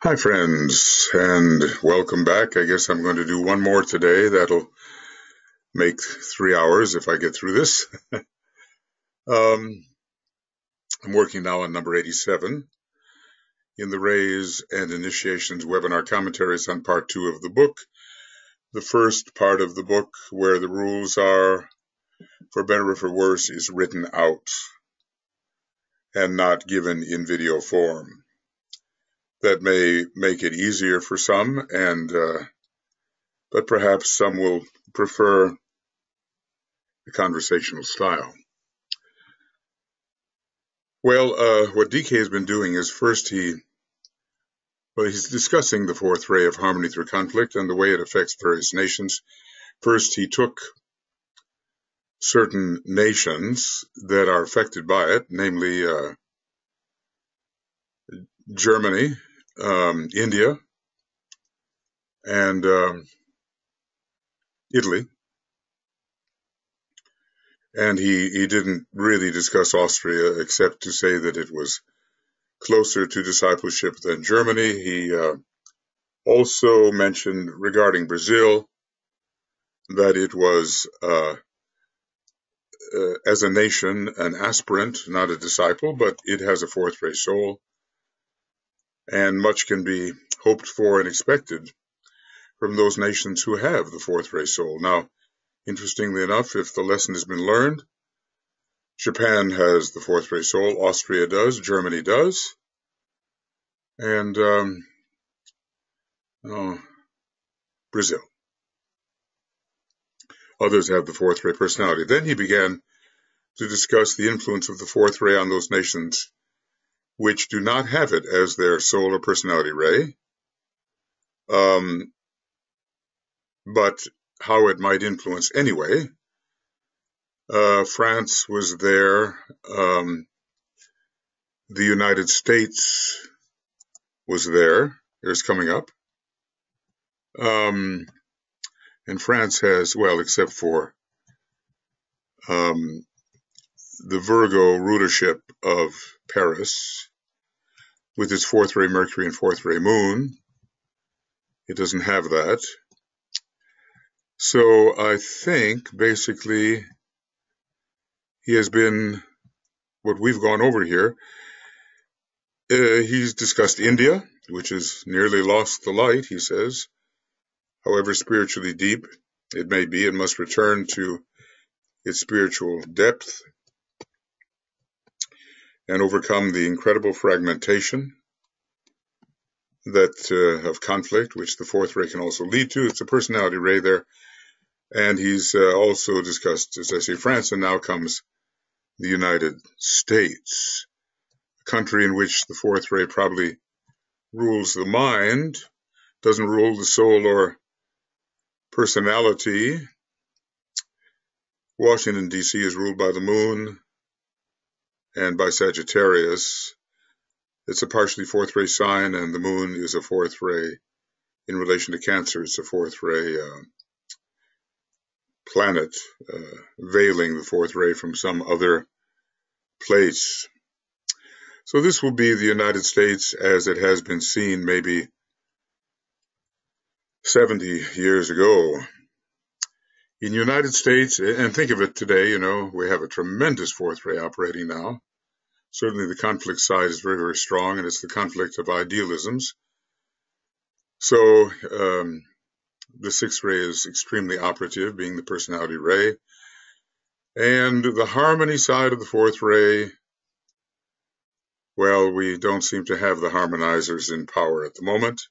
Hi, friends, and welcome back. I guess I'm going to do one more today. That'll make 3 hours if I get through this. I'm working now on number 87 in the Rays and Initiations webinar commentaries on part 2 of the book. The first part of the book, where the rules are, for better or for worse, is written out and not given in video form. That may make it easier for some, but perhaps some will prefer the conversational style. Well, what DK has been doing is first he's discussing the fourth ray of harmony through conflict and the way it affects various nations. First, he took certain nations that are affected by it, namely Germany, India, and Italy. And he didn't really discuss Austria except to say that it was closer to discipleship than Germany. He also mentioned regarding Brazil that it was, as a nation, an aspirant, not a disciple, but it has a fourth ray soul, and much can be hoped for and expected from those nations who have the fourth ray soul. Now, interestingly enough, if the lesson has been learned, Japan has the fourth ray soul, Austria does, Germany does, and Brazil. Others have the fourth ray personality. Then he began to discuss the influence of the fourth ray on those nations which do not have it as their soul or personality ray, but how it might influence anyway. France was there. The United States was there. It's coming up. And France has, well, except for the Virgo rulership of Paris, with its fourth ray Mercury and fourth ray Moon, it doesn't have that. So I think basically he has been, what we've gone over here, he's discussed India, which has nearly lost the light, he says. However spiritually deep it may be, it must return to its spiritual depth and overcome the incredible fragmentation that of conflict, which the fourth ray can also lead to. It's a personality ray there. And he's also discussed, as I say, France, and now comes the United States, a country in which the fourth ray probably rules the mind, doesn't rule the soul or personality. Washington, D.C. is ruled by the moon and by Sagittarius. It's a partially fourth ray sign, and the moon is a fourth ray in relation to Cancer. It's a fourth ray planet, veiling the fourth ray from some other place. So this will be the United States as it has been seen maybe 70 years ago. In the United States, and think of it today, we have a tremendous fourth ray operating now. Certainly the conflict side is very, very strong, and it's the conflict of idealisms. So the sixth ray is extremely operative, being the personality ray. And the harmony side of the fourth ray, well, we don't seem to have the harmonizers in power at the moment.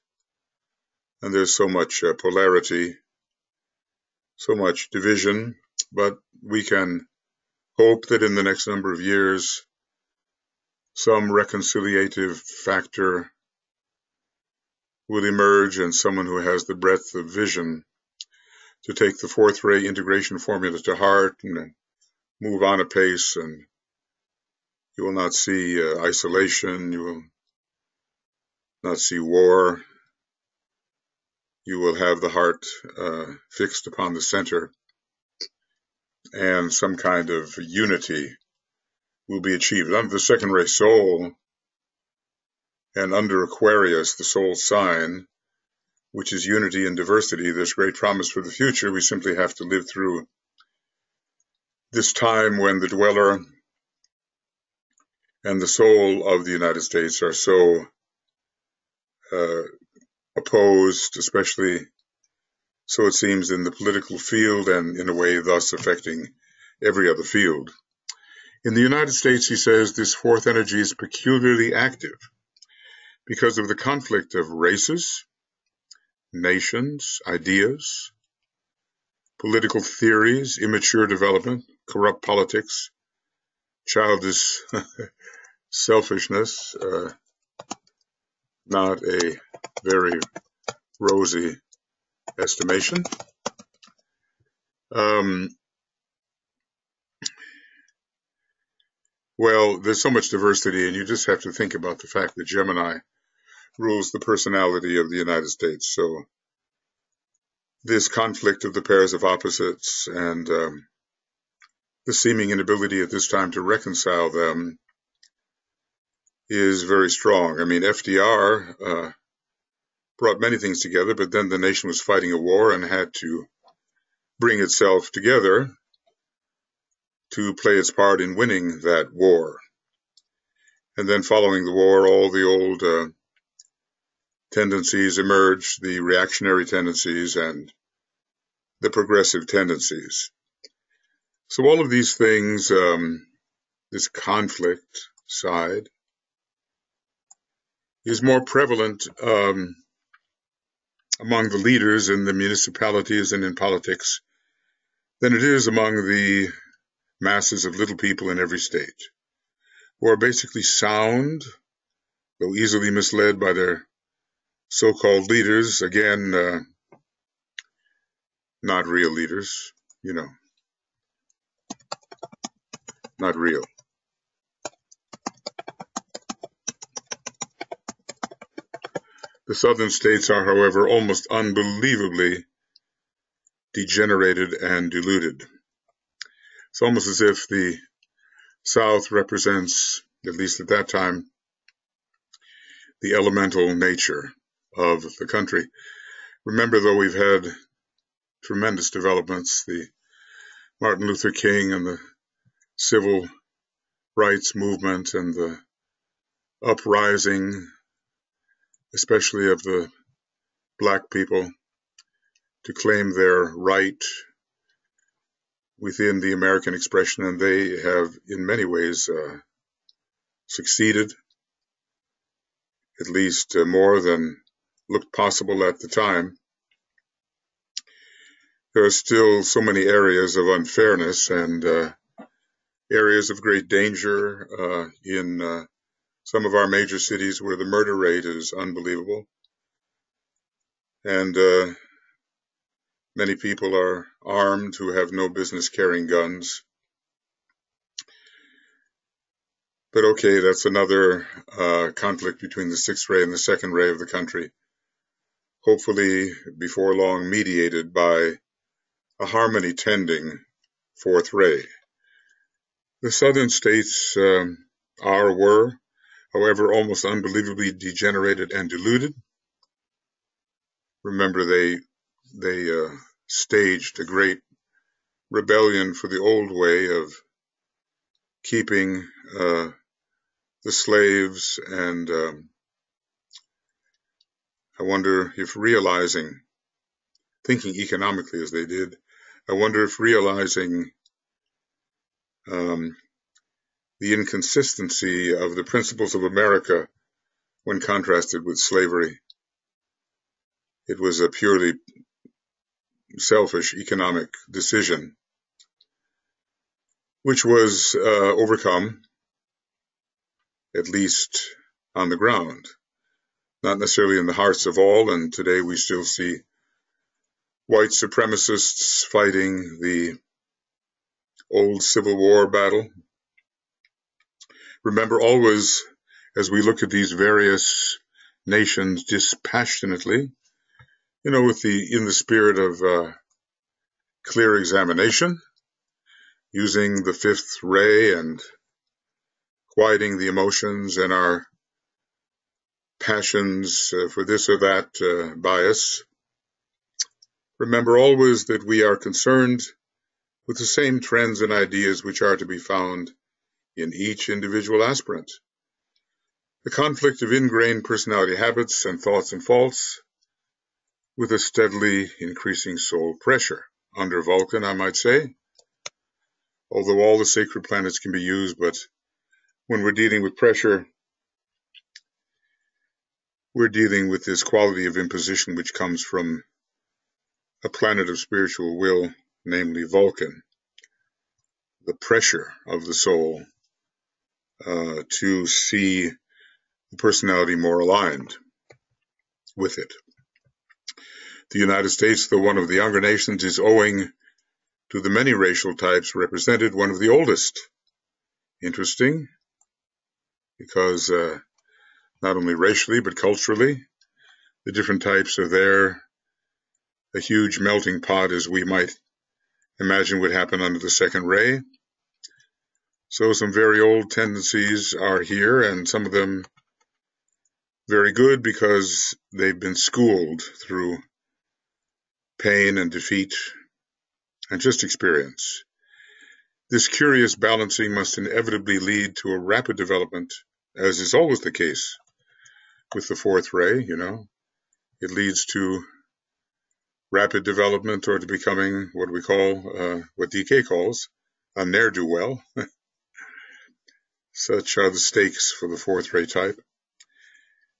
And there's so much polarity, so much division, but we can hope that in the next number of years, some reconciliative factor will emerge, and someone who has the breadth of vision to take the fourth ray integration formula to heart and move on apace, and you will not see isolation, you will not see war, you will have the heart fixed upon the center, and some kind of unity will be achieved. The second ray soul And under Aquarius, the soul sign, which is unity and diversity, there's great promise for the future. We simply have to live through this time when the dweller and the soul of the United States are so opposed, especially so it seems in the political field, and in a way thus affecting every other field. In the United States, he says, this fourth energy is peculiarly active because of the conflict of races, nations, ideas, political theories, immature development, corrupt politics, childish selfishness, not a very rosy estimation. Well, there's so much diversity, and you just have to think about the fact that Gemini rules the personality of the United States. So this conflict of the pairs of opposites and the seeming inability at this time to reconcile them is very strong. I mean, FDR brought many things together, but then the nation was fighting a war and had to bring itself together to play its part in winning that war. And then following the war, all the old tendencies emerged, the reactionary tendencies and the progressive tendencies. So all of these things, this conflict side, is more prevalent among the leaders in the municipalities and in politics than it is among the masses of little people in every state, who are basically sound, though easily misled by their so-called leaders. Again, not real leaders, you know, not real. The southern states are, however, almost unbelievably degenerated and deluded. It's almost as if the South represents, at least at that time, the elemental nature of the country. Remember, though, we've had tremendous developments, the Martin Luther King and the civil rights movement and the uprising, especially of the black people, to claim their right within the American expression, and they have in many ways succeeded, at least more than looked possible at the time. There are still so many areas of unfairness and areas of great danger in some of our major cities where the murder rate is unbelievable. And many people are armed who have no business carrying guns. But okay, that's another conflict between the sixth ray and the second ray of the country, hopefully before long mediated by a harmony-tending fourth ray. The southern states were, however, almost unbelievably degenerated and deluded. Remember, they staged a great rebellion for the old way of keeping the slaves, and I wonder if thinking economically as they did, I wonder if realizing the inconsistency of the principles of America when contrasted with slavery. It was a purely selfish economic decision, which was overcome, at least on the ground, not necessarily in the hearts of all. And today we still see white supremacists fighting the old Civil War battle. Remember, always, as we look at these various nations dispassionately, in the spirit of clear examination, using the fifth ray and quieting the emotions in our passions for this or that bias, remember always that we are concerned with the same trends and ideas which are to be found in each individual aspirant. The conflict of ingrained personality habits and thoughts and faults with a steadily increasing soul pressure. Under Vulcan, I might say, although all the sacred planets can be used, but when we're dealing with pressure, we're dealing with this quality of imposition which comes from a planet of spiritual will, namely Vulcan. The pressure of the soul to see the personality more aligned with it. The United States, though one of the younger nations, is owing to the many racial types represented one of the oldest. Interesting, because not only racially but culturally, the different types are there. A huge melting pot, as we might imagine would happen under the second ray. So some very old tendencies are here, and some of them very good because they've been schooled through pain and defeat and just experience. This curious balancing must inevitably lead to a rapid development, as is always the case with the fourth ray, It leads to rapid development or to becoming what we call, what DK calls, a ne'er-do-well. Such are the stakes for the fourth ray type.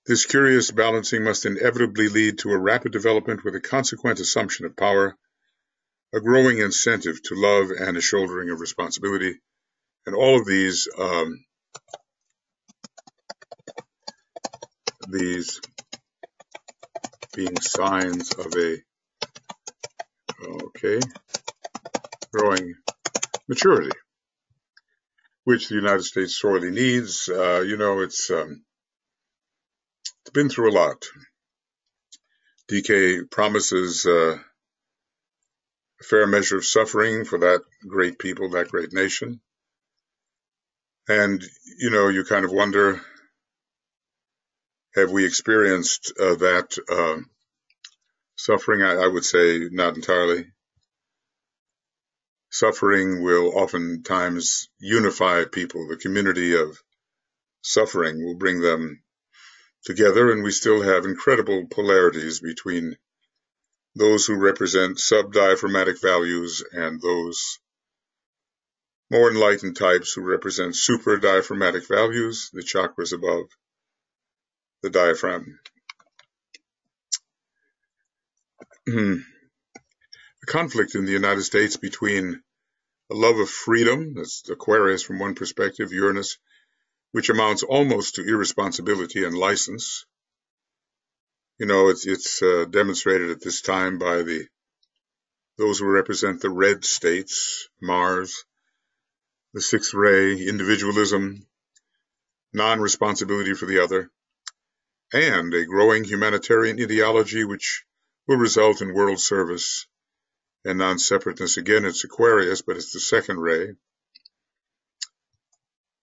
This curious balancing must inevitably lead to a rapid development with a consequent assumption of power, a growing incentive to love, and a shouldering of responsibility. And all of these being signs of a growing maturity, which the United States sorely needs. It's been through a lot. DK promises a fair measure of suffering for that great people, that great nation. And, you kind of wonder, have we experienced that suffering? I would say not entirely. Suffering will oftentimes unify people. The community of suffering will bring them together, and we still have incredible polarities between those who represent sub-diaphragmatic values and those more enlightened types who represent super-diaphragmatic values, the chakras above the diaphragm. The conflict in the United States between a love of freedom, that's Aquarius from one perspective, Uranus, which amounts almost to irresponsibility and license. It's demonstrated at this time by those who represent the red states, Mars, the sixth ray, individualism, non-responsibility for the other, and a growing humanitarian ideology which will result in world service and non-separateness. Again, it's Aquarius, but it's the second ray.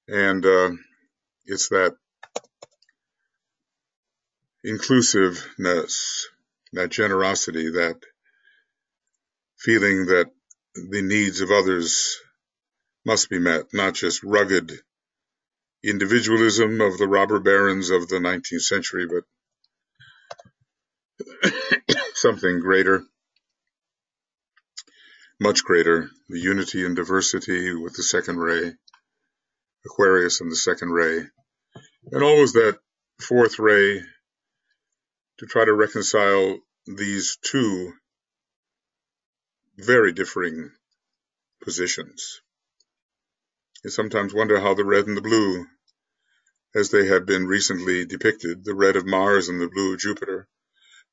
And it's that inclusiveness, that generosity, that feeling that the needs of others must be met, not just rugged individualism of the robber barons of the 19th century, but something greater, much greater, the unity and diversity with the second ray, Aquarius and the second ray, and always that fourth ray to try to reconcile these two very differing positions. You sometimes wonder how the red and the blue, as they have been recently depicted, the red of Mars and the blue of Jupiter,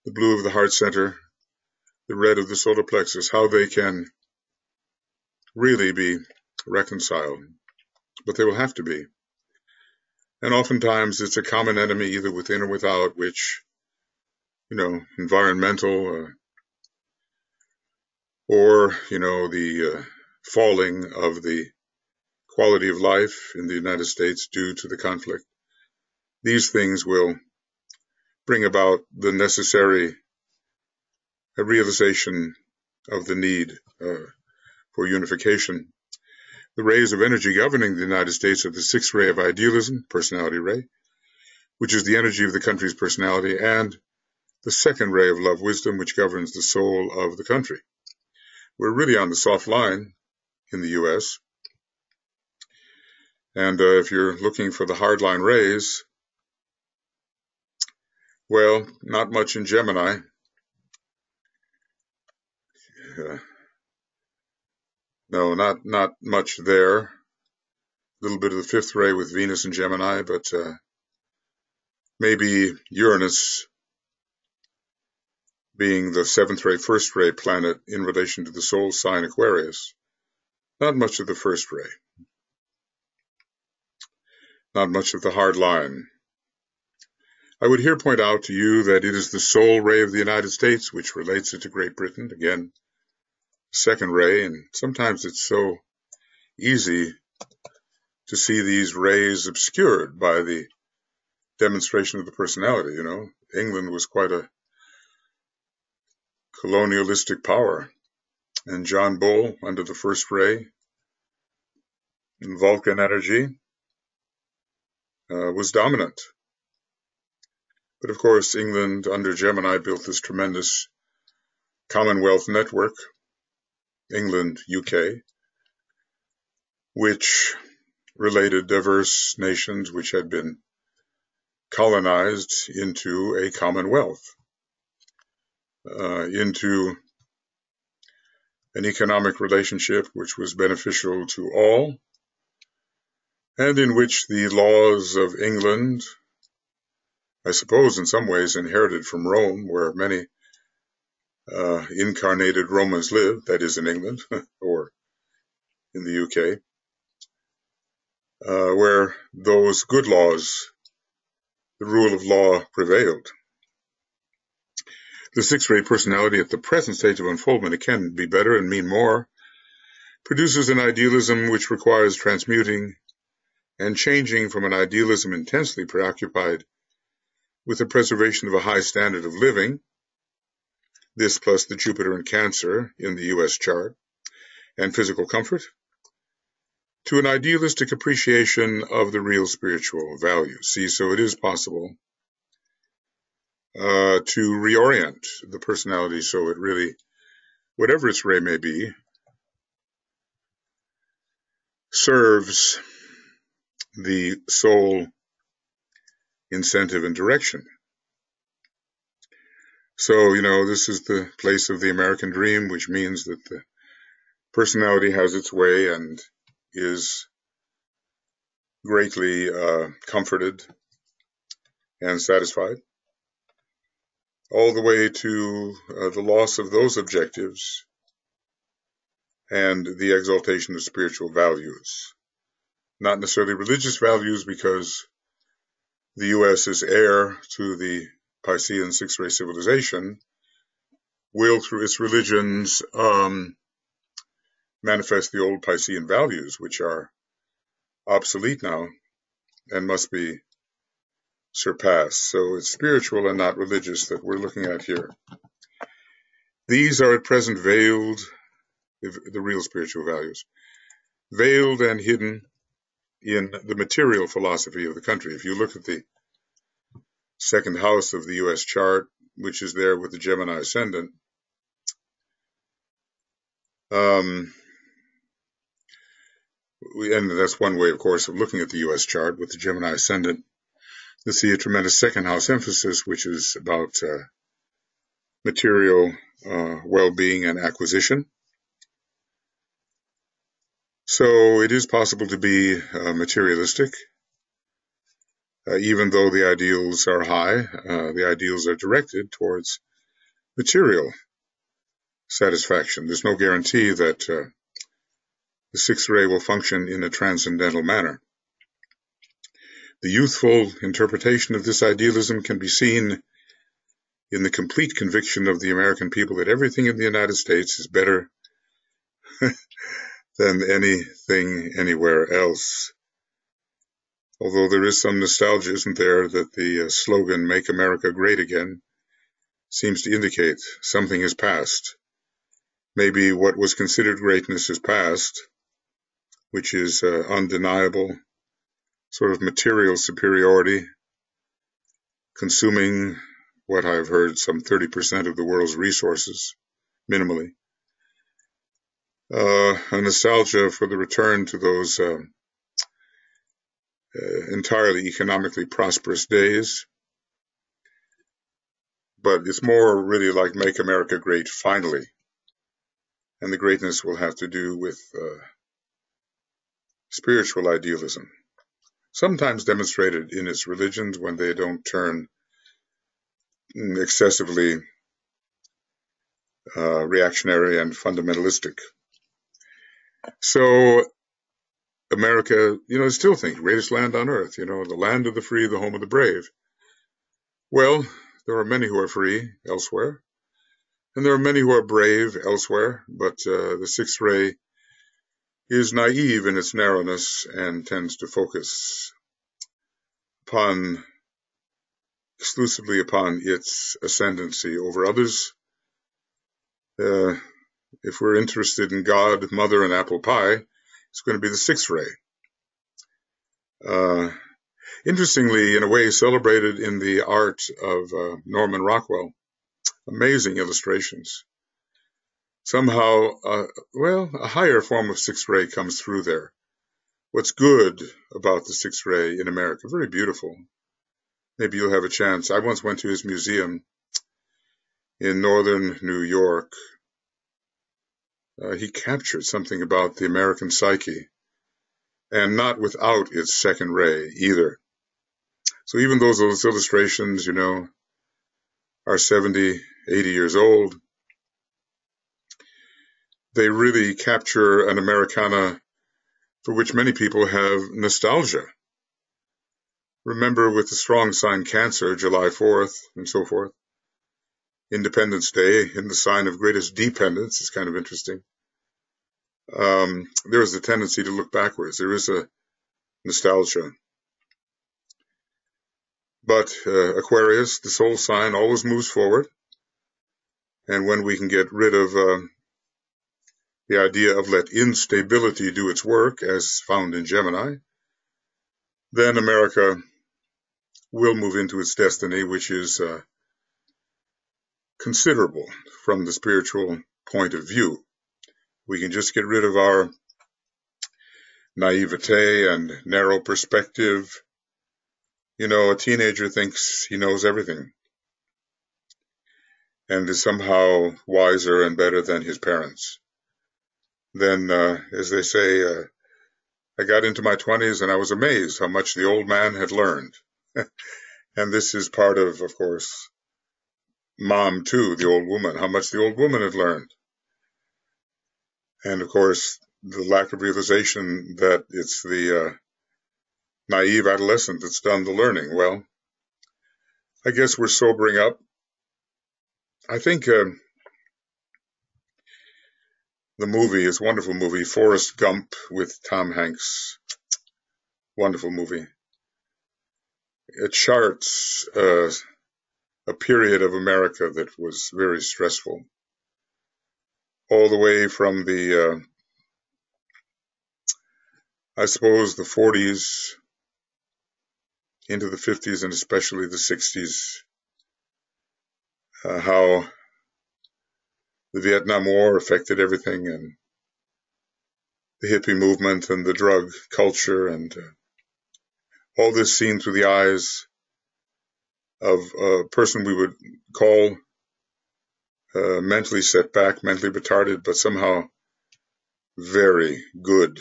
the blue of the heart center, the red of the solar plexus, how they can really be reconciled. But they will have to be. And oftentimes it's a common enemy, either within or without, which, environmental, or, the falling of the quality of life in the United States due to the conflict. These things will bring about the necessary realization of the need for unification. The rays of energy governing the United States are the sixth ray of idealism, personality ray, which is the energy of the country's personality, and the second ray of love wisdom, which governs the soul of the country. We're really on the soft line in the U.S., and if you're looking for the hardline rays, well, not much in Gemini. No, not much there. A little bit of the fifth ray with Venus and Gemini, but maybe Uranus being the seventh ray, first ray planet in relation to the soul sign Aquarius. Not much of the first ray. Not much of the hard line. I would here point out to you that it is the soul ray of the United States which relates it to Great Britain. Again, second ray, and sometimes it's so easy to see these rays obscured by the demonstration of the personality. You know, England was quite a colonialistic power, and John Bull, under the first ray, in Vulcan energy, was dominant. But of course, England under Gemini built this tremendous Commonwealth network, England, UK, which related diverse nations which had been colonized into a Commonwealth, into an economic relationship which was beneficial to all, and in which the laws of England, I suppose in some ways inherited from Rome, where many incarnated Romans lived, that is in England, or in the UK, where those good laws, the rule of law, prevailed. The sixth-ray personality at the present stage of unfoldment, it can be better and mean more, produces an idealism which requires transmuting and changing from an idealism intensely preoccupied with the preservation of a high standard of living, this plus the Jupiter in Cancer in the U.S. chart, and physical comfort, to an idealistic appreciation of the real spiritual value. See, so it is possible to reorient the personality so it really, whatever its ray may be, serves the soul incentive and direction. So, you know, this is the place of the American dream, which means that the personality has its way and is greatly comforted and satisfied, all the way to the loss of those objectives and the exaltation of spiritual values. Not necessarily religious values, because the U.S. is heir to the Piscean sixth-ray civilization, will through its religions manifest the old Piscean values, which are obsolete now and must be surpassed. So it's spiritual and not religious that we're looking at here. These are at present veiled, the real spiritual values, veiled and hidden in the material philosophy of the country. If you look at the second house of the U.S. chart, which is there with the Gemini ascendant, and that's one way, of course, of looking at the U.S. chart with the Gemini ascendant. You see a tremendous second house emphasis, which is about material well-being and acquisition. So it is possible to be materialistic, even though the ideals are high. The ideals are directed towards material satisfaction. There's no guarantee that the sixth ray will function in a transcendental manner. The youthful interpretation of this idealism can be seen in the complete conviction of the American people that everything in the United States is better than anything anywhere else. Although there is some nostalgia, isn't there, that the slogan, Make America Great Again, seems to indicate something has passed. Maybe what was considered greatness is past, which is undeniable sort of material superiority, consuming what I've heard, some 30% of the world's resources, minimally. A nostalgia for the return to those entirely economically prosperous days. But it's more really like Make America Great Finally. And the greatness will have to do with spiritual idealism, sometimes demonstrated in its religions when they don't turn excessively reactionary and fundamentalistic. So America, I still think greatest land on earth, the land of the free, the home of the brave. Well, there are many who are free elsewhere, and there are many who are brave elsewhere, but the sixth ray is naive in its narrowness and tends to focus exclusively upon its ascendancy over others. If we're interested in God, Mother, and apple pie, it's going to be the sixth ray. Interestingly, in a way, celebrated in the art of Norman Rockwell. Amazing illustrations. Somehow, a higher form of sixth ray comes through there. What's good about the sixth ray in America? Very beautiful. Maybe you'll have a chance. I once went to his museum in northern New York. He captured something about the American psyche, and not without its second ray either. So even those illustrations, are 70, 80 years old, they really capture an Americana for which many people have nostalgia. Remember, with the strong sign Cancer, July 4th and so forth, Independence Day in the sign of greatest dependence is kind of interesting. There is a tendency to look backwards. There is a nostalgia. But Aquarius, the soul sign, always moves forward. And when we can get rid of the idea of let instability do its work, as found in Gemini, then America will move into its destiny, which is considerable from the spiritual point of view. We can just get rid of our naivete and narrow perspective. A teenager thinks he knows everything and is somehow wiser and better than his parents. Then, as they say, I got into my 20s and I was amazed how much the old man had learned. And this is part of course, Mom too, the old woman, how much the old woman had learned. And of course, the lack of realization that it's the naive adolescent that's done the learning. Well, I guess we're sobering up. I think the movie is a wonderful movie, Forrest Gump with Tom Hanks. Wonderful movie. It charts a period of America that was very stressful. All the way from the, I suppose, the 40s into the 50s and especially the 60s, how the Vietnam War affected everything, and the hippie movement and the drug culture, and all this seen through the eyes of a person we would call mentally set back, mentally retarded, but somehow very good,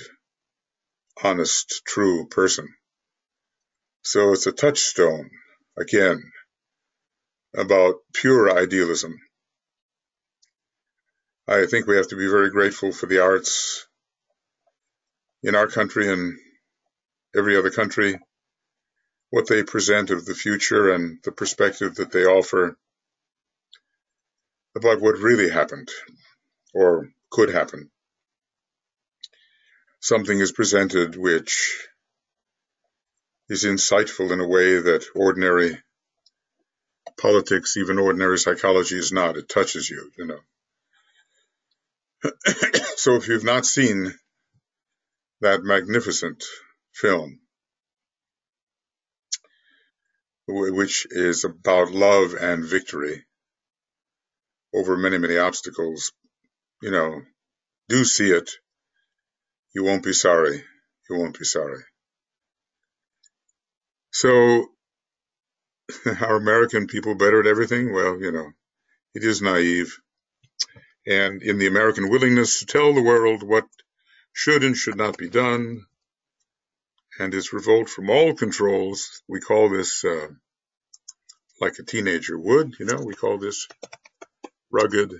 honest, true person. So it's a touchstone, again, about pure idealism. I think we have to be very grateful for the arts in our country and every other country, what they present of the future and the perspective that they offer about what really happened or could happen. Something is presented which is insightful in a way that ordinary politics, even ordinary psychology, is not. It touches you, you know. So if you've not seen that magnificent film, which is about love and victory over many, many obstacles, you know, do see it. You won't be sorry. You won't be sorry. So, are American people better at everything? Well, you know, it is naive. And in the American willingness to tell the world what should and should not be done, and its revolt from all controls, we call this, like a teenager would, you know, we call this rugged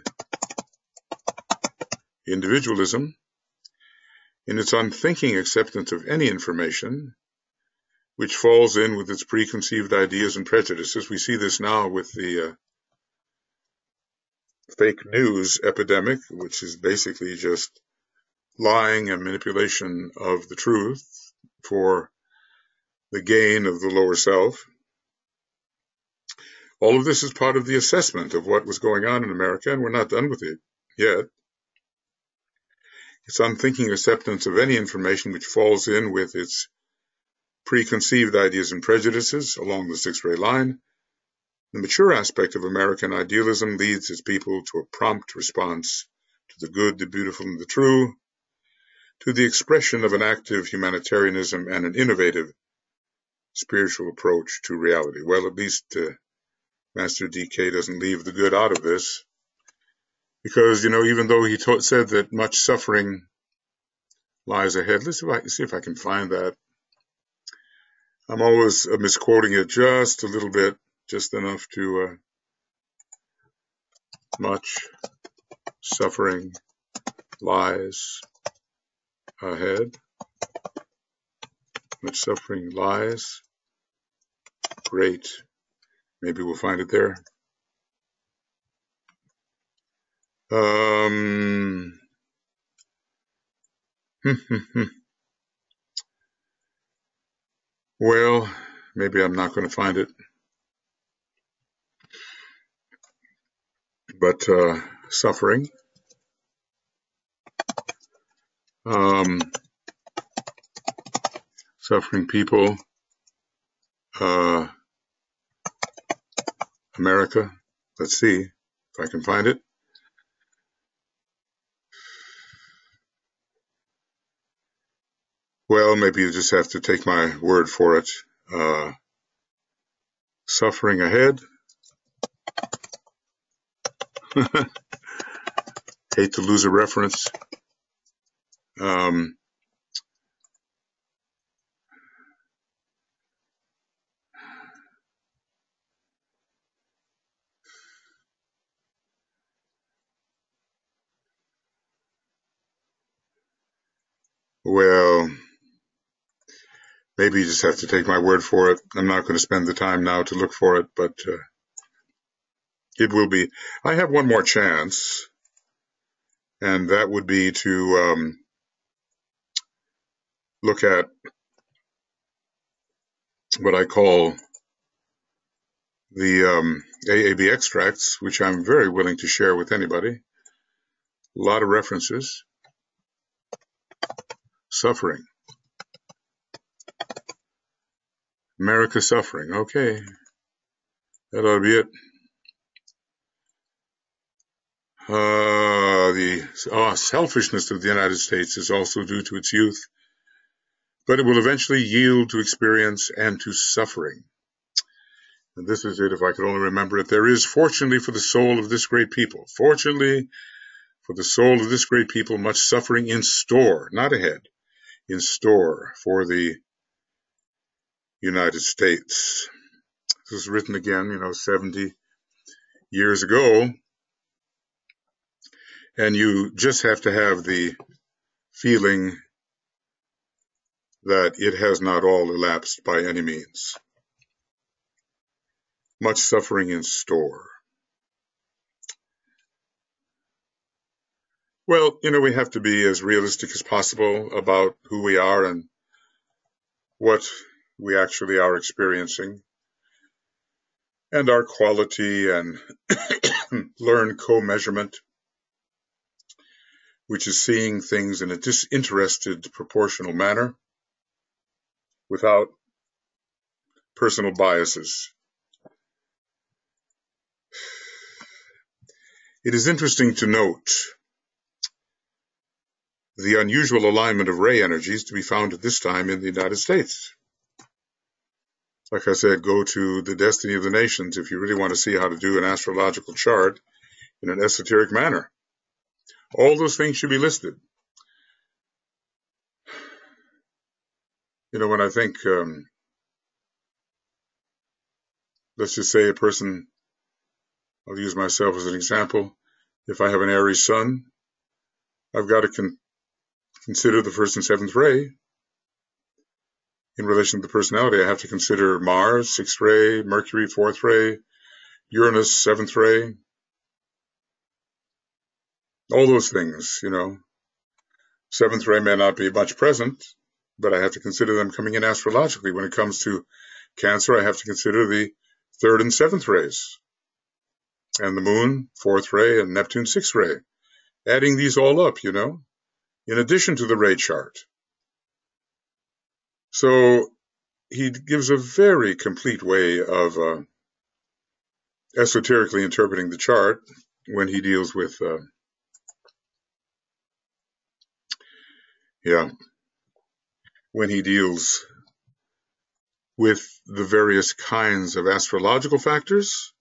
individualism. In its unthinking acceptance of any information, which falls in with its preconceived ideas and prejudices. We see this now with the fake news epidemic, which is basically just lying and manipulation of the truth for the gain of the lower self. All of this is part of the assessment of what was going on in America, and we're not done with it yet. Its unthinking acceptance of any information which falls in with its preconceived ideas and prejudices along the six-ray line. The mature aspect of American idealism leads its people to a prompt response to the good, the beautiful, and the true, to the expression of an active humanitarianism and an innovative spiritual approach to reality. Well, at least Master DK doesn't leave the good out of this, because, you know, even though he said that much suffering lies ahead, let's see if I can find that. I'm always misquoting it just a little bit, just enough to much suffering lies ahead. Much suffering lies. Great. Maybe we'll find it there. Well, maybe I'm not going to find it. But suffering. Suffering people. America. Let's see if I can find it. Well, maybe you just have to take my word for it. Suffering ahead. Hate to lose a reference. Well, maybe you just have to take my word for it. I'm not going to spend the time now to look for it, but it will be. I have one more chance, and that would be to look at what I call the AAB extracts, which I'm very willing to share with anybody. A lot of references. Suffering. America suffering. Okay. That ought to be it. The selfishness of the United States is also due to its youth, but it will eventually yield to experience and to suffering. And this is it, if I could only remember it. There is, fortunately for the soul of this great people, fortunately for the soul of this great people, much suffering in store, not ahead, in store for the United States. This was written again, 70 years ago. And you just have to have the feeling that it has not all elapsed by any means. Much suffering in store. Well, we have to be as realistic as possible about who we are and what we actually are experiencing, and our quality and learned co-measurement, which is seeing things in a disinterested, proportional manner without personal biases. It is interesting to note the unusual alignment of ray energies to be found at this time in the United States. Like I said, go to the Destiny of the Nations if you really want to see how to do an astrological chart in an esoteric manner. All those things should be listed. You know, when I think, let's just say a person, I'll use myself as an example. If I have an Aries sun, I've got to consider the first and seventh ray. In relation to the personality, I have to consider Mars, sixth ray, Mercury, fourth ray, Uranus, seventh ray. All those things, you know. Seventh ray may not be much present, but I have to consider them coming in astrologically. When it comes to Cancer, I have to consider the third and seventh rays. And the moon, fourth ray, and Neptune, sixth ray. Adding these all up, you know, in addition to the ray chart. So he gives a very complete way of esoterically interpreting the chart when he deals with, when he deals with the various kinds of astrological factors,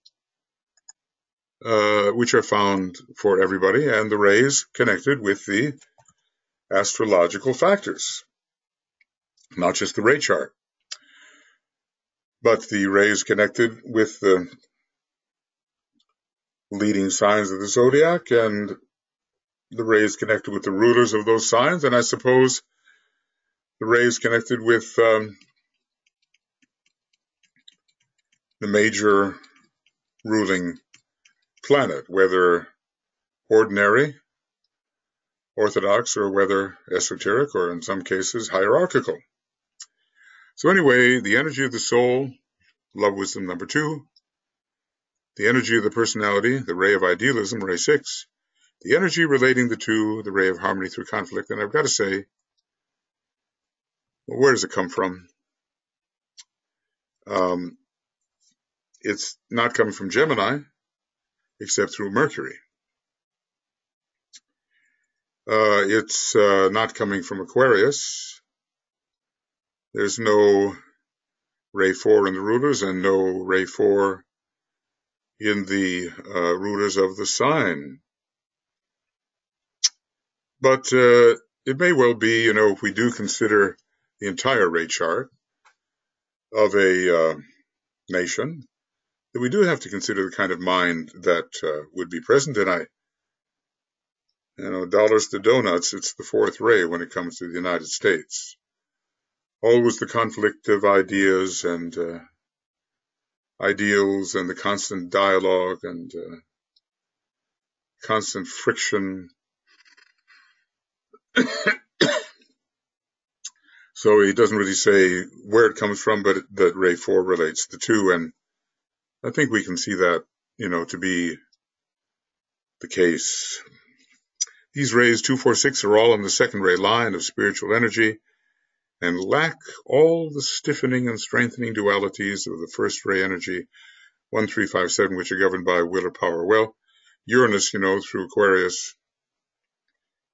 which are found for everybody, and the rays connected with the astrological factors. Not just the ray chart, but the rays connected with the leading signs of the zodiac and the rays connected with the rulers of those signs, and I suppose the rays connected with the major ruling planet, whether ordinary, orthodox, or whether esoteric, or in some cases hierarchical. So anyway, the energy of the soul, love wisdom number 2, the energy of the personality, the ray of idealism, ray 6, the energy relating the two, the ray of harmony through conflict. And I've got to say, well, where does it come from? It's not coming from Gemini, except through Mercury. It's not coming from Aquarius. There's no ray 4 in the rulers and no ray 4 in the rulers of the sign. But it may well be, you know, if we do consider the entire ray chart of a nation, that we do have to consider the kind of mind that would be present. And dollars to donuts, it's the fourth ray when it comes to the United States. Always the conflict of ideas and ideals and the constant dialogue and constant friction. So he doesn't really say where it comes from, but that ray 4 relates to 2. And I think we can see that, you know, to be the case. These rays 2, 4, 6 are all in the second ray line of spiritual energy and lack all the stiffening and strengthening dualities of the first ray energy 1, 3, 5, 7, which are governed by will or power. Well, Uranus, you know, through Aquarius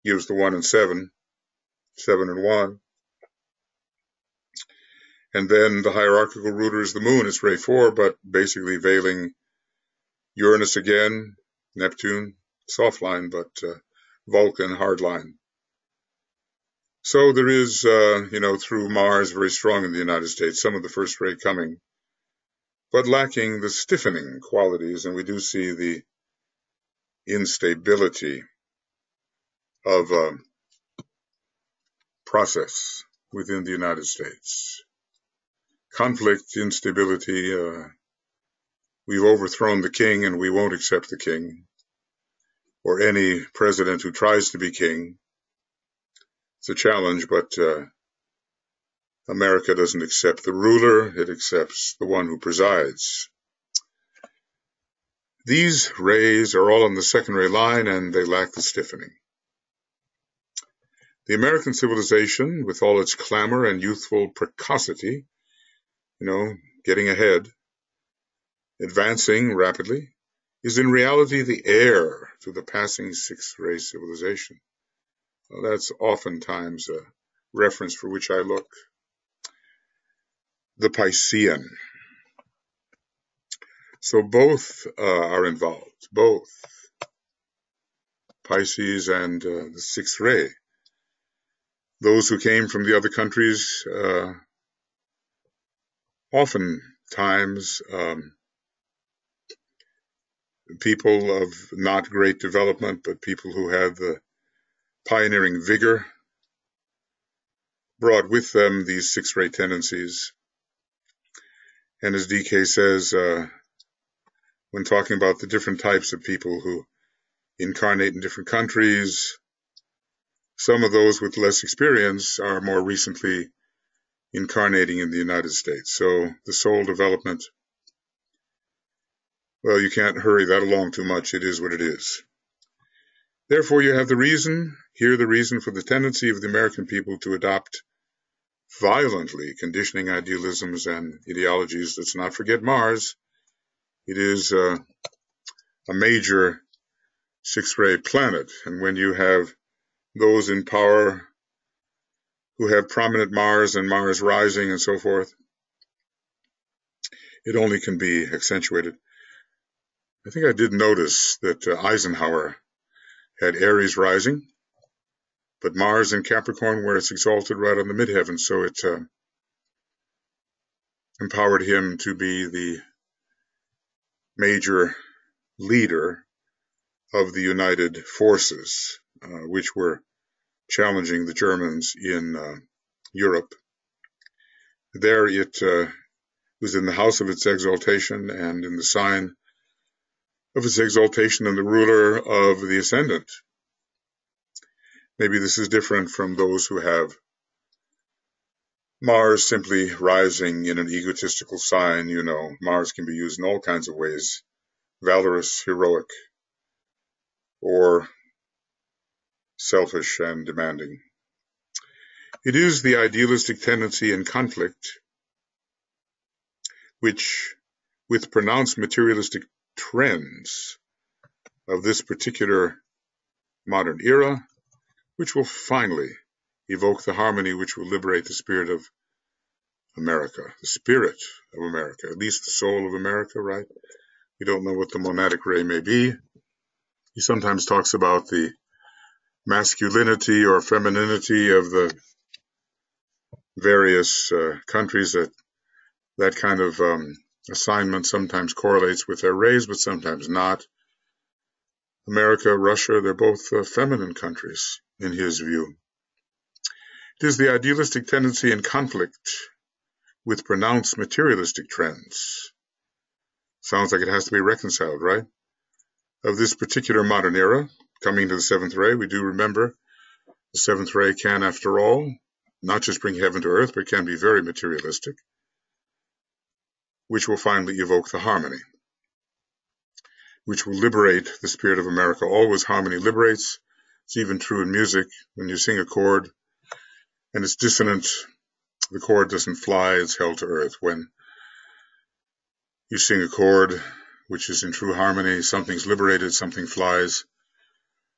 gives the 1 and 7, 7 and 1. And then the hierarchical ruler is the moon. It's ray 4, but basically veiling Uranus again, Neptune, soft line, but Vulcan, hard line. So there is, through Mars, very strong in the United States, some of the first ray coming, but lacking the stiffening qualities. And we do see the instability of process within the United States. Conflict, instability, we've overthrown the king and we won't accept the king or any president who tries to be king. It's a challenge, but America doesn't accept the ruler, it accepts the one who presides. These rays are all on the second ray line, and they lack the stiffening. The American civilization, with all its clamor and youthful precocity, getting ahead, advancing rapidly, is in reality the heir to the passing sixth ray civilization. Well, that's oftentimes a reference for which I look. The Piscean. So both are involved, both Pisces and the sixth ray. Those who came from the other countries, oftentimes people of not great development, but people who had the pioneering vigor, brought with them these sixth ray tendencies. And as DK says, when talking about the different types of people who incarnate in different countries, some of those with less experience are more recently incarnating in the United States. So the soul development, well, you can't hurry that along too much. It is what it is. Therefore, you have the reason for the tendency of the American people to adopt violently conditioning idealisms and ideologies. Let's not forget Mars. It is a major sixth ray planet. And when you have those in power who have prominent Mars and Mars rising and so forth, it only can be accentuated. I think I did notice that Eisenhower had Aries rising, but Mars in Capricorn, where it's exalted right on the midheaven, so it empowered him to be the major leader of the United Forces, which were challenging the Germans in Europe. There it was in the house of its exaltation and in the sign of its exaltation and the ruler of the ascendant. Maybe this is different from those who have Mars simply rising in an egotistical sign. Mars can be used in all kinds of ways, valorous, heroic, or selfish and demanding. It is the idealistic tendency in conflict which, with pronounced materialistic trends of this particular modern era, which will finally evoke the harmony which will liberate the spirit of America, the spirit of America, at least the soul of America, right? We don't know what the monadic ray may be. He sometimes talks about the masculinity or femininity of the various countries. That kind of assignment sometimes correlates with their rays, but sometimes not. America, Russia, they're both feminine countries in his view. It is the idealistic tendency in conflict with pronounced materialistic trends. Sounds like it has to be reconciled, right? Of this particular modern era, coming to the seventh ray, we do remember the seventh ray can, after all, not just bring heaven to earth, but can be very materialistic, which will finally evoke the harmony, which will liberate the spirit of America. Always harmony liberates. It's even true in music. When you sing a chord and it's dissonant, the chord doesn't fly, it's held to earth. When you sing a chord which is in true harmony, something's liberated, something flies,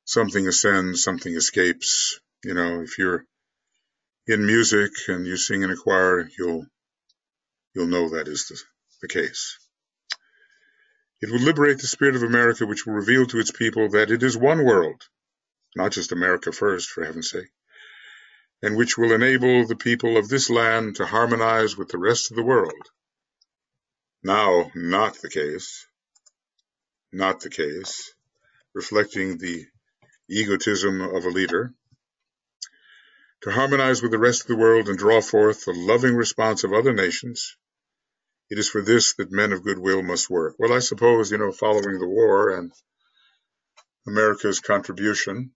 something ascends, something escapes. If you're in music and you sing in a choir, you'll know that is the case. It will liberate the spirit of America, which will reveal to its people that it is one world, not just America first, for heaven's sake, and which will enable the people of this land to harmonize with the rest of the world. Now, not the case, reflecting the egotism of a leader, to harmonize with the rest of the world and draw forth the loving response of other nations. It is for this that men of goodwill must work. Well, I suppose, following the war and America's contribution,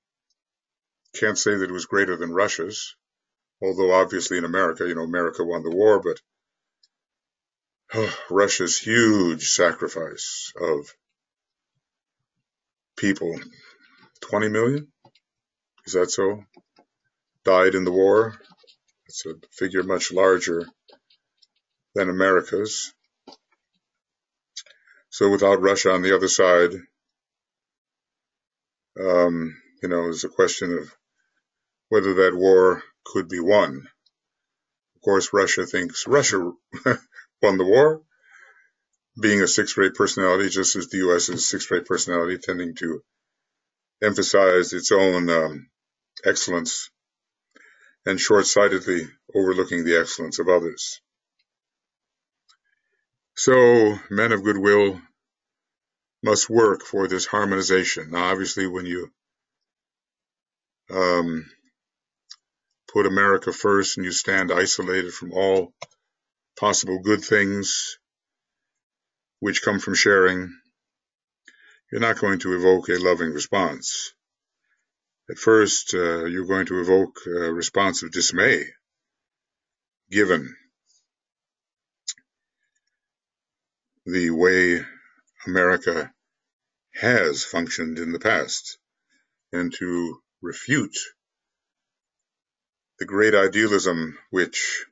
can't say that it was greater than Russia's, although obviously in America, America won the war, but Russia's huge sacrifice of people, 20 million, is that so? Died in the war. It's a figure much larger than America's. So without Russia on the other side, it's a question of whether that war could be won. Of course, Russia thinks Russia won the war, being a sixth-rate personality, just as the U.S. is sixth-rate personality, tending to emphasize its own excellence and short-sightedly overlooking the excellence of others. So men of goodwill must work for this harmonization. Now, obviously, when you put America first and you stand isolated from all possible good things which come from sharing, you're not going to evoke a loving response. At first, you're going to evoke a response of dismay, given the way America has functioned in the past, and to refute the great idealism which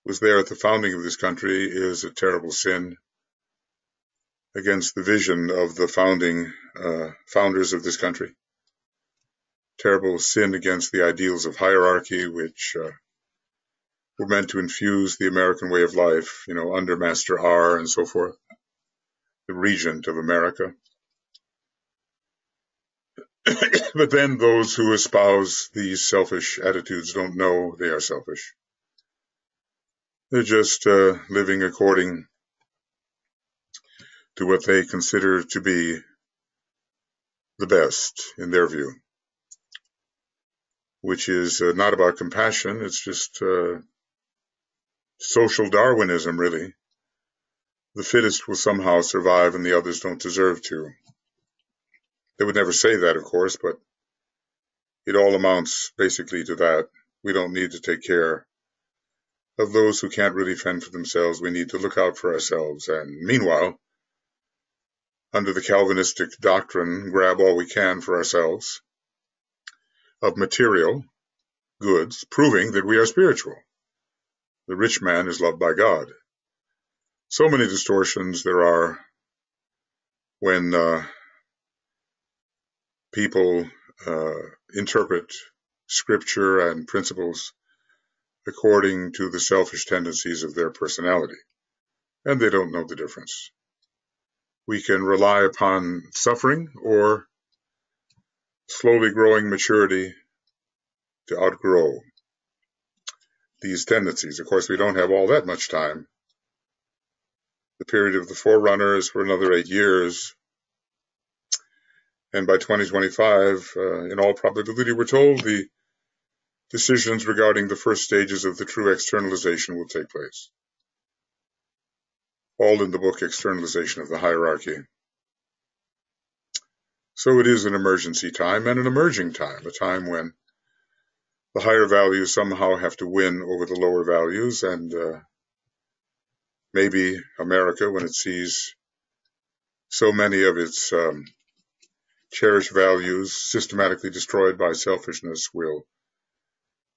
was there at the founding of this country is a terrible sin against the vision of the founders of this country. Terrible sin against the ideals of hierarchy, which were meant to infuse the American way of life, under Master R and so forth, the regent of America. But then those who espouse these selfish attitudes don't know they are selfish. They're just living according to what they consider to be the best in their view, which is not about compassion. It's just social Darwinism, really. The fittest will somehow survive and the others don't deserve to. They would never say that, of course, but it all amounts basically to that. We don't need to take care of those who can't really fend for themselves. We need to look out for ourselves. And meanwhile, under the Calvinistic doctrine, grab all we can for ourselves of material goods, proving that we are spiritual. The rich man is loved by God. So many distortions there are when people interpret scripture and principles according to the selfish tendencies of their personality, and they don't know the difference. We can rely upon suffering or slowly growing maturity to outgrow these tendencies. Of course, we don't have all that much time. The period of the forerunner is for another 8 years. And by 2025, in all probability, we're told the decisions regarding the first stages of the true externalization will take place. All in the book Externalization of the Hierarchy. So it is an emergency time and an emerging time, a time when the higher values somehow have to win over the lower values, and maybe America, when it sees so many of its cherished values systematically destroyed by selfishness, will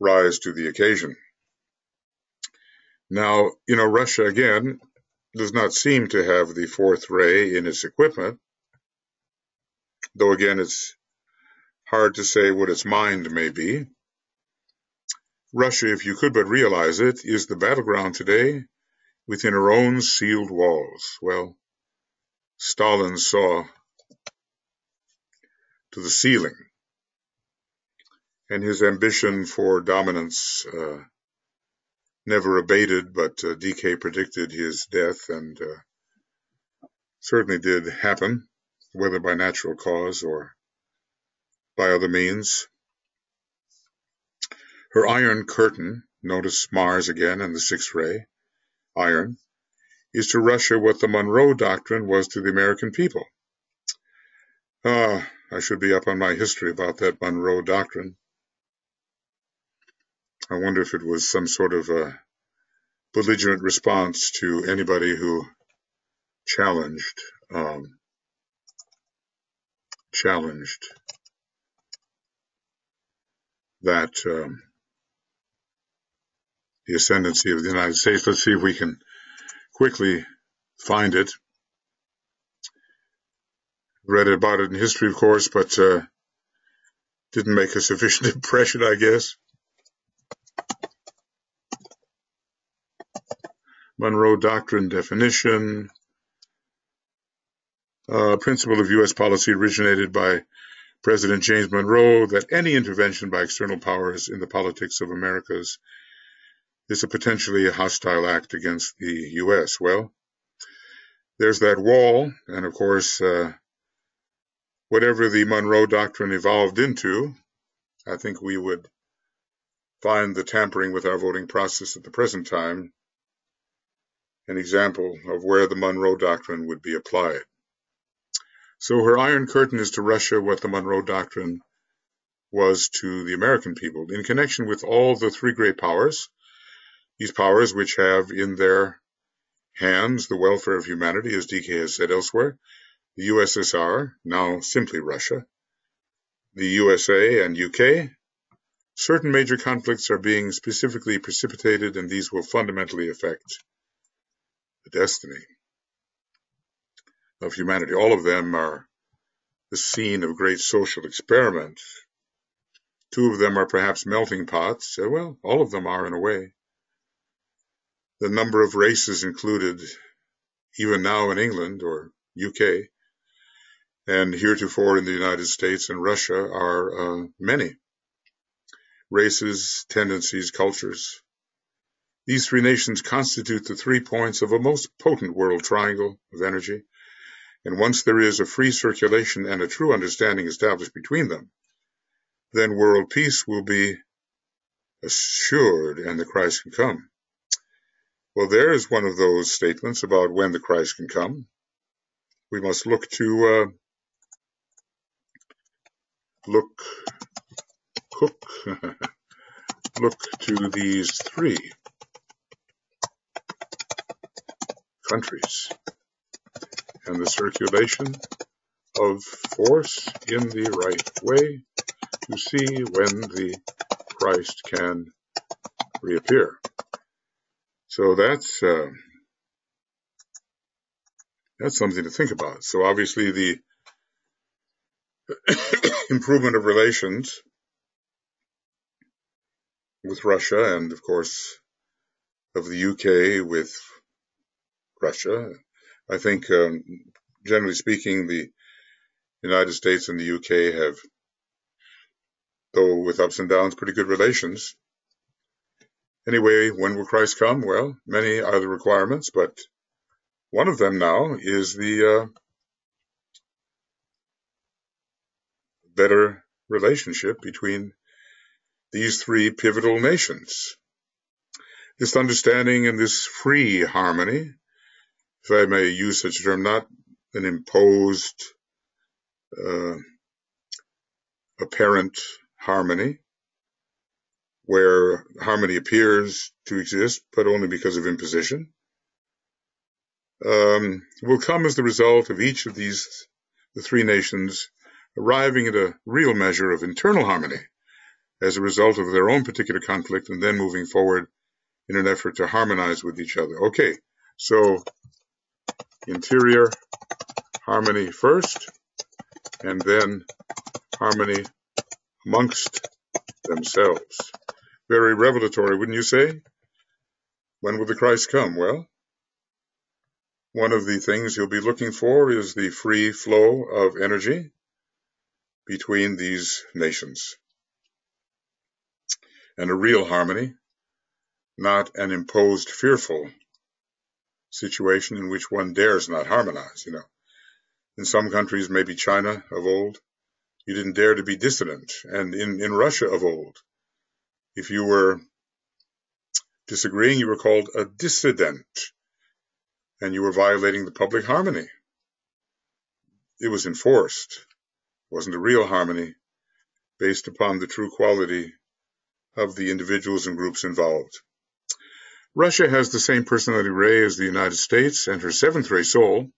rise to the occasion. Now, Russia, again, does not seem to have the fourth ray in its equipment, though, again, it's hard to say what its mind may be. Russia, if you could but realize it, is the battleground today within her own sealed walls. Well, Stalin saw to the ceiling, and his ambition for dominance never abated, but decay predicted his death, and certainly did happen, whether by natural cause or by other means. Her iron curtain, notice Mars again and the sixth ray, iron, is to Russia what the Monroe Doctrine was to the American people. I should be up on my history about that Monroe Doctrine. I wonder if it was some sort of a belligerent response to anybody who challenged that the ascendancy of the United States. Let's see if we can quickly find it. Read about it in history, of course, but didn't make a sufficient impression, I guess. Monroe Doctrine definition. Principle of U.S. policy originated by President James Monroe that any intervention by external powers in the politics of Americas is a potentially hostile act against the U.S. Well, there's that wall, and of course, whatever the Monroe Doctrine evolved into, I think we would find the tampering with our voting process at the present time an example of where the Monroe Doctrine would be applied. So her Iron Curtain is to Russia what the Monroe Doctrine was to the American people in connection with all the three great powers, these powers which have in their hands the welfare of humanity, as DK has said elsewhere, the USSR, now simply Russia, the USA and UK. Certain major conflicts are being specifically precipitated, and these will fundamentally affect the destiny of humanity. All of them are the scene of great social experiment. Two of them are perhaps melting pots. Well, all of them are in a way. The number of races included, even now in England or UK, and heretofore in the United States and Russia, are many. Races, tendencies, cultures. These three nations constitute the 3 points of a most potent world triangle of energy, and once there is a free circulation and a true understanding established between them, then world peace will be assured and the Christ can come. Well, there is one of those statements about when the Christ can come. We must look to look to these three countries and the circulation of force in the right way to see when the Christ can reappear. So that's something to think about. So obviously the improvement of relations with Russia and, of course, of the UK with Russia. I think, generally speaking, the United States and the UK have, though with ups and downs, pretty good relations. Anyway, when will Christ come? Well, many are the requirements, but one of them now is the better relationship between these three pivotal nations. This understanding and this free harmony, if I may use such a term, not an imposed, apparent harmony, where harmony appears to exist, but only because of imposition, will come as the result of each of these, the three nations, arriving at a real measure of internal harmony as a result of their own particular conflict, and then moving forward in an effort to harmonize with each other. Okay, so interior harmony first, and then harmony amongst themselves. Very revelatory, wouldn't you say? When will the Christ come? Well, one of the things you'll be looking for is the free flow of energy between these nations. And a real harmony, not an imposed, fearful situation in which one dares not harmonize, you know. In some countries, maybe China of old, you didn't dare to be dissident. And in Russia of old, if you were disagreeing, you were called a dissident, and you were violating the public harmony. It was enforced. It wasn't a real harmony based upon the true quality of the individuals and groups involved. Russia has the same personality ray as the United States, and her seventh ray soul,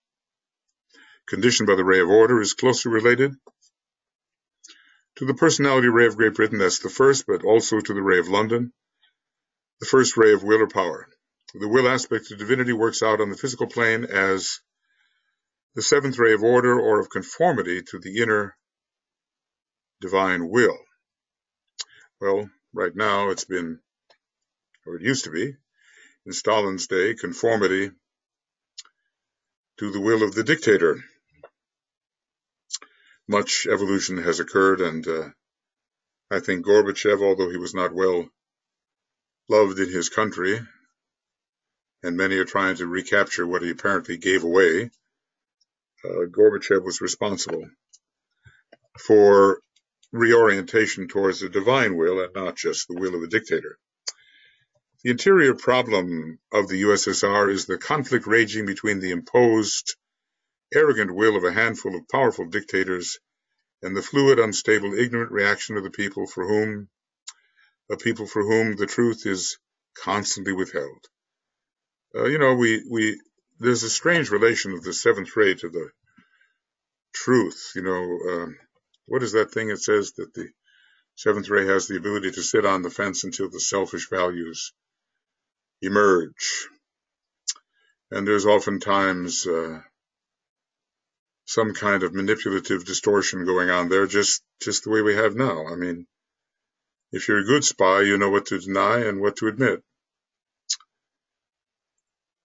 conditioned by the ray of order, is closely related to the personality ray of Great Britain. That's the first, but also to the ray of London, the first ray of will or power. The will aspect of divinity works out on the physical plane as the seventh ray of order or of conformity to the inner divine will. Well, right now it's been, or it used to be, in Stalin's day, conformity to the will of the dictator. Much evolution has occurred, and I think Gorbachev, although he was not well loved in his country, and many are trying to recapture what he apparently gave away, Gorbachev was responsible for reorientation towards the divine will and not just the will of a dictator. The interior problem of the USSR is the conflict raging between the imposed, arrogant will of a handful of powerful dictators and the fluid, unstable, ignorant reaction of the people for whom the truth is constantly withheld. There's a strange relation of the seventh ray to the truth. What is that thing that says that the seventh ray has the ability to sit on the fence until the selfish values emerge? And there's oftentimes some kind of manipulative distortion going on there, just the way we have now. I mean, if you're a good spy, you know what to deny and what to admit.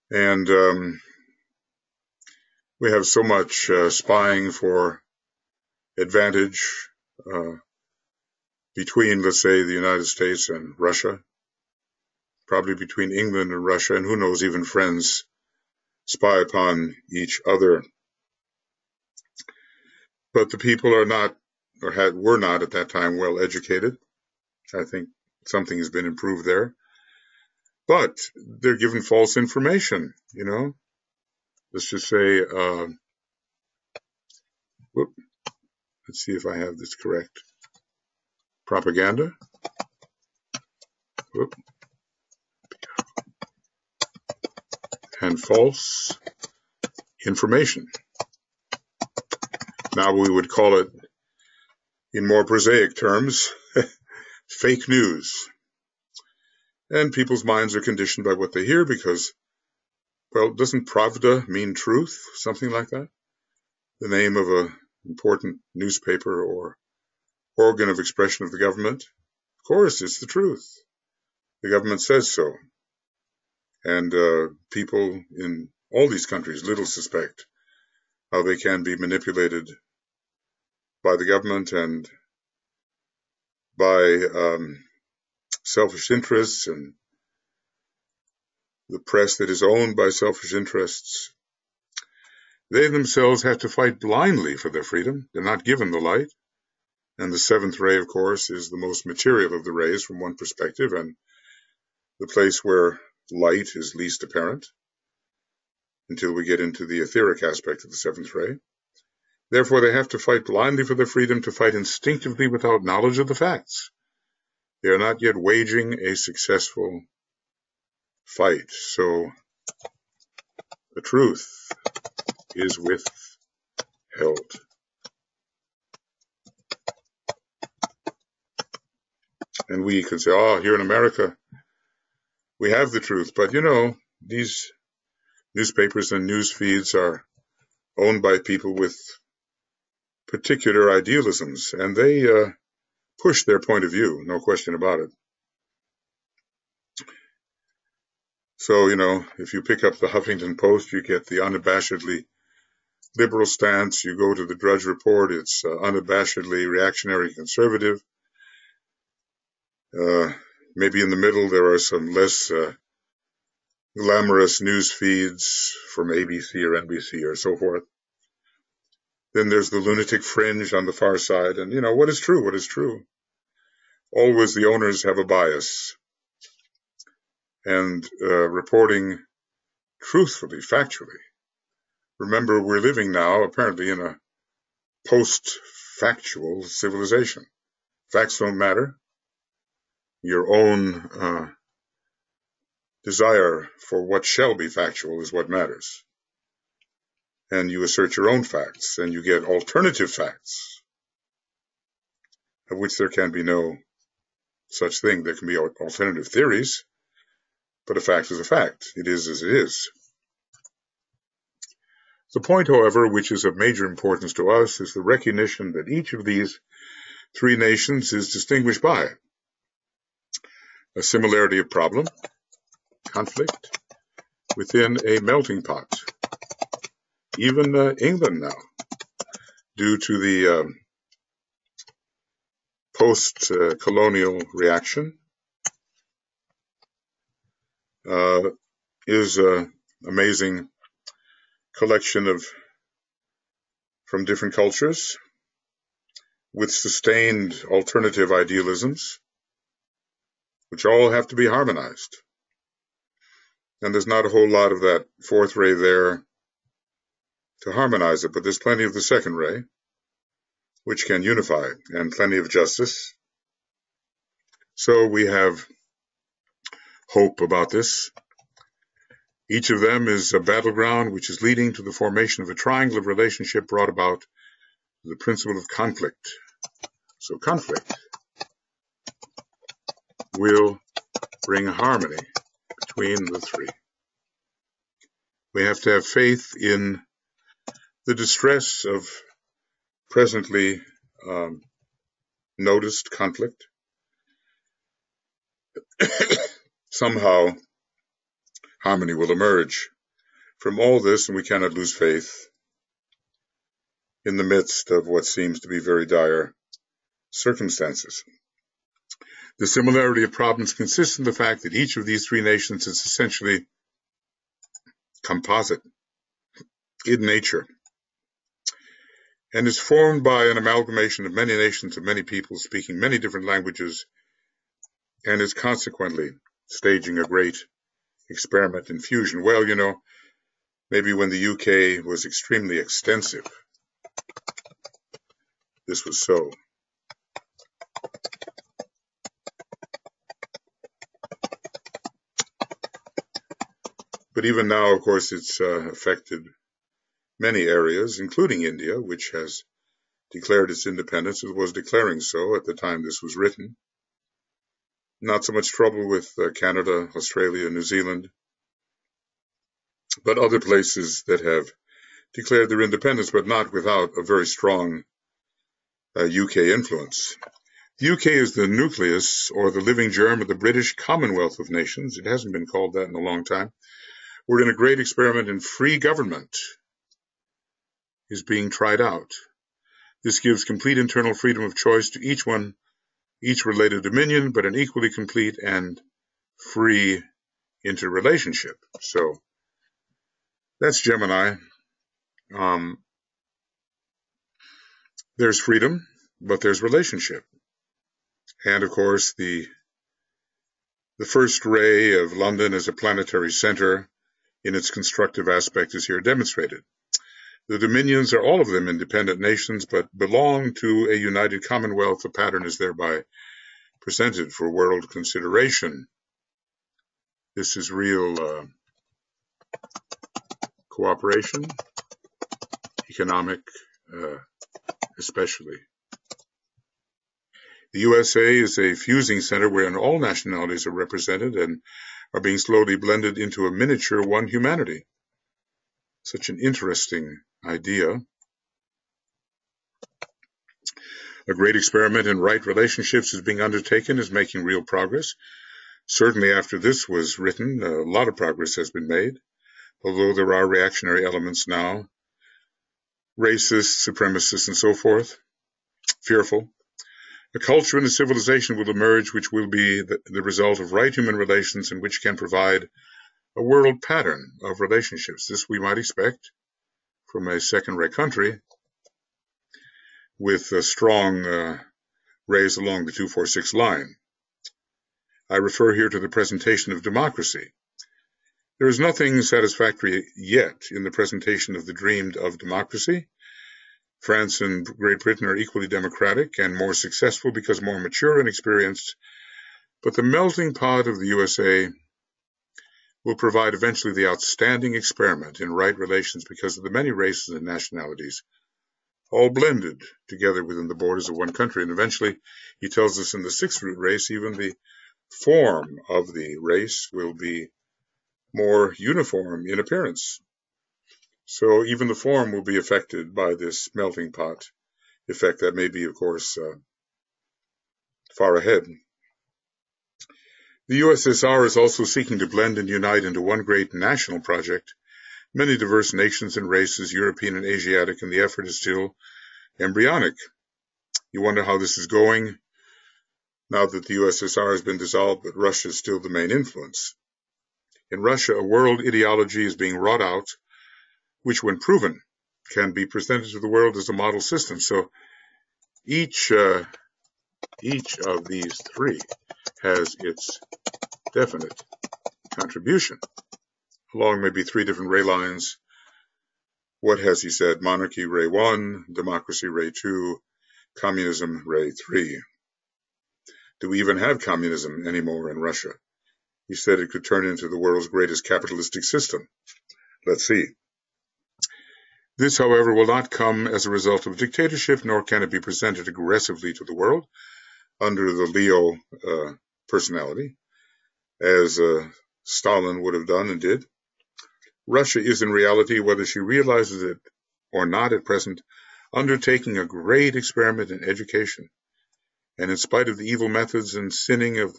And we have so much spying for advantage between, let's say, the United States and Russia, probably between England and Russia, and who knows, even friends spy upon each other. But the people are not, were not at that time, well educated. I think something has been improved there. But they're given false information, Let's just say, let's see if I have this correct. Propaganda. And false information. Now we would call it, in more prosaic terms, fake news. And people's minds are conditioned by what they hear because, well, doesn't Pravda mean truth? Something like that? The name of an important newspaper or organ of expression of the government? Of course, it's the truth. The government says so. And people in all these countries little suspect how they can be manipulated by the government and by selfish interests and the press that is owned by selfish interests. They themselves have to fight blindly for their freedom. They're not given the light. And the seventh ray, of course, is the most material of the rays from one perspective and the place where light is least apparent until we get into the etheric aspect of the seventh ray. Therefore, they have to fight blindly for their freedom, to fight instinctively without knowledge of the facts. They are not yet waging a successful fight. So the truth is withheld. And we could say, here in America, we have the truth. But, these newspapers and news feeds are owned by people with particular idealisms, and they push their point of view, no question about it. So, if you pick up the Huffington Post, you get the unabashedly liberal stance. You go to the Drudge Report, it's unabashedly reactionary conservative. Maybe in the middle there are some less glamorous news feeds from ABC or NBC or so forth. Then there's the lunatic fringe on the far side. And, what is true? What is true? Always the owners have a bias. And reporting truthfully, factually. Remember, we're living now, apparently, in a post-factual civilization. Facts don't matter. Your own desire for what shall be factual is what matters. And you assert your own facts, and you get alternative facts, of which there can be no such thing. There can be alternative theories, but a fact is a fact. It is as it is. The point, however, which is of major importance to us, is the recognition that each of these three nations is distinguished by a similarity of problem, conflict, within a melting pot. Even England now, due to the post-colonial reaction, is an amazing collection from different cultures with sustained alternative idealisms, which all have to be harmonized. And there's not a whole lot of that fourth ray there to harmonize it, but there's plenty of the second ray, which can unify, and plenty of justice. So we have hope about this. Each of them is a battleground which is leading to the formation of a triangle of relationship brought about the principle of conflict. So conflict will bring harmony between the three. We have to have faith in the distress of presently noticed conflict. Somehow harmony will emerge from all this, and we cannot lose faith in the midst of what seems to be very dire circumstances. The similarity of problems consists in the fact that each of these three nations is essentially composite in nature and is formed by an amalgamation of many nations of many people speaking many different languages, and is consequently staging a great experiment in fusion. Well, you know, maybe when the UK was extremely extensive, this was so. But even now, of course, it's affected many areas, including India, which has declared its independence. It was declaring so at the time this was written. Not so much trouble with Canada, Australia, New Zealand, but other places that have declared their independence, but not without a very strong UK influence. The UK is the nucleus or the living germ of the British Commonwealth of Nations. It hasn't been called that in a long time. We're in a great experiment in free government is being tried out. This gives complete internal freedom of choice to each related dominion, but an equally complete and free interrelationship. So that's Gemini. There's freedom, but there's relationship. And of course, the first ray of London as a planetary center in its constructive aspect is here demonstrated. The dominions are all of them independent nations, but belong to a united commonwealth. The pattern is thereby presented for world consideration. This is real cooperation, economic especially. The USA is a fusing center wherein all nationalities are represented and are being slowly blended into a miniature one humanity. Such an interesting idea. A great experiment in right relationships is being undertaken, is making real progress. Certainly after this was written, a lot of progress has been made, although there are reactionary elements now, racists, supremacists, and so forth, fearful. A culture and a civilization will emerge which will be the result of right human relations and which can provide a world pattern of relationships. This we might expect from a second-rate country with a strong rays along the 246 line. I refer here to the presentation of democracy. There is nothing satisfactory yet in the presentation of the dreamed of democracy. France and Great Britain are equally democratic and more successful because more mature and experienced But the melting pot of the USA will provide eventually the outstanding experiment in right relations because of the many races and nationalities, all blended together within the borders of one country. And eventually, he tells us in the sixth root race, even the form of the race will be more uniform in appearance. So even the form will be affected by this melting pot effect that may be, of course, far ahead. The USSR is also seeking to blend and unite into one great national project, many diverse nations and races, European and Asiatic, and the effort is still embryonic. You wonder how this is going now that the USSR has been dissolved, but Russia is still the main influence. In Russia, a world ideology is being wrought out, which, when proven, can be presented to the world as a model system. So each of these three has its definite contribution. Along maybe three different ray lines. What has he said? Monarchy, ray 1, democracy, ray 2, communism, ray 3. Do we even have communism anymore in Russia? He said it could turn into the world's greatest capitalistic system. Let's see. This, however, will not come as a result of dictatorship, nor can it be presented aggressively to the world under the Leo personality, as Stalin would have done and did. Russia is in reality, whether she realizes it or not at present, undertaking a great experiment in education. And in spite of the evil methods and sinning of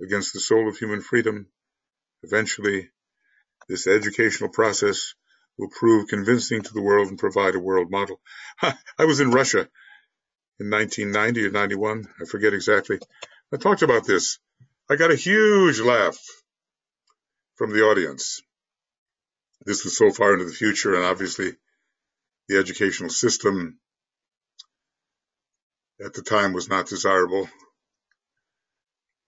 against the soul of human freedom, eventually this educational process will prove convincing to the world and provide a world model. I was in Russia in 1990 or 91, I forget exactly. I talked about this. I got a huge laugh from the audience. This was so far into the future, and obviously the educational system at the time was not desirable.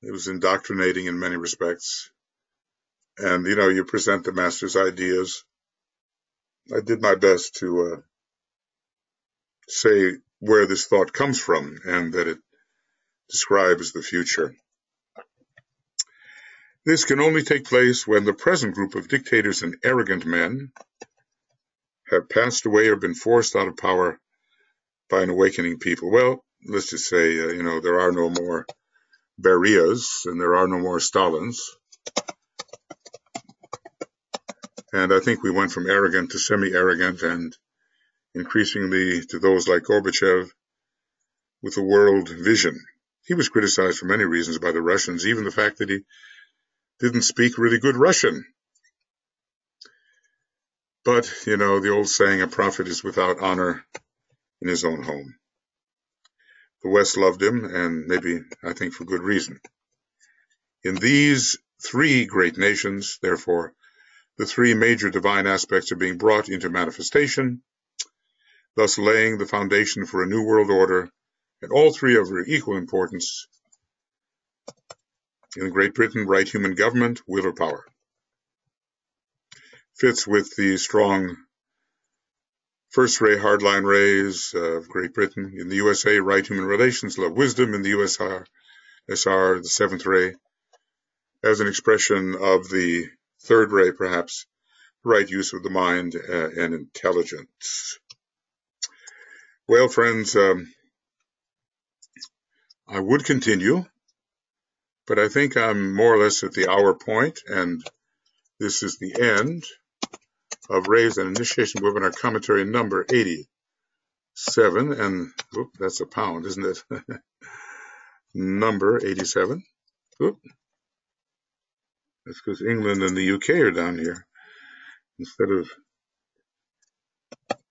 It was indoctrinating in many respects. And, you present the master's ideas. I did my best to say where this thought comes from and that it describes the future. This can only take place when the present group of dictators and arrogant men have passed away or been forced out of power by an awakening people. Well, let's just say, there are no more Berias and there are no more Stalins. And I think we went from arrogant to semi-arrogant and increasingly to those like Gorbachev with a world vision. He was criticized for many reasons by the Russians, even the fact that he didn't speak really good Russian. But, the old saying, a prophet is without honor in his own home. The West loved him, and maybe, I think, for good reason. In these three great nations, therefore, the three major divine aspects are being brought into manifestation, thus laying the foundation for a new world order, and all three are of equal importance. In Great Britain, right human government, will or power. Fits with the strong first ray, hardline rays of Great Britain. In the USA, right human relations, love, wisdom. In the USSR, the seventh ray, as an expression of the third ray, perhaps, right use of the mind and intelligence. Well, friends, I would continue, but I think I'm more or less at the hour point, and this is the end of Rays and Initiation Webinar Commentary number 87, and that's a pound, isn't it? Number 87. That's because England and the UK are down here instead of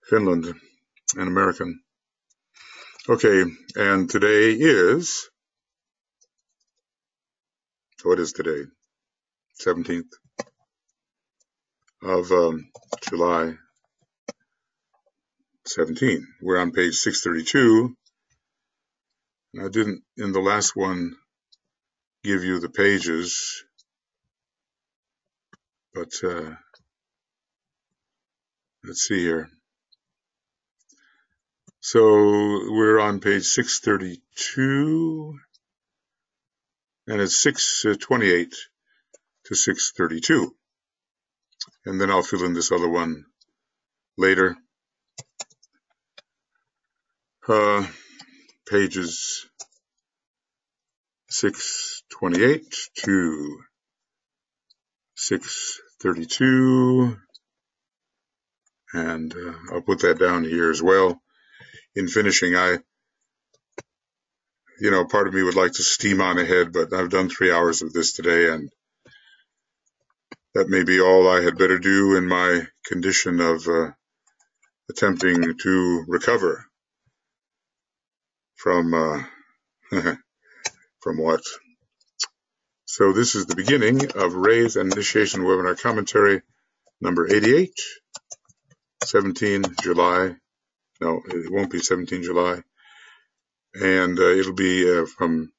Finland and American. Okay, and today is, what is today? 17th of July 17. We're on page 632. I didn't, in the last one, give you the pages, but let's see here. So we're on page 632. and it's 6:28 to 6:32. And then I'll fill in this other one later. Pages 6:28 to 6:32, and I'll put that down here as well. In finishing, part of me would like to steam on ahead, but I've done 3 hours of this today, and that may be all I had better do in my condition of attempting to recover from from what? So this is the beginning of Ray's Initiation Webinar Commentary number 88, 17 July. No, it won't be 17 July. And it'll be from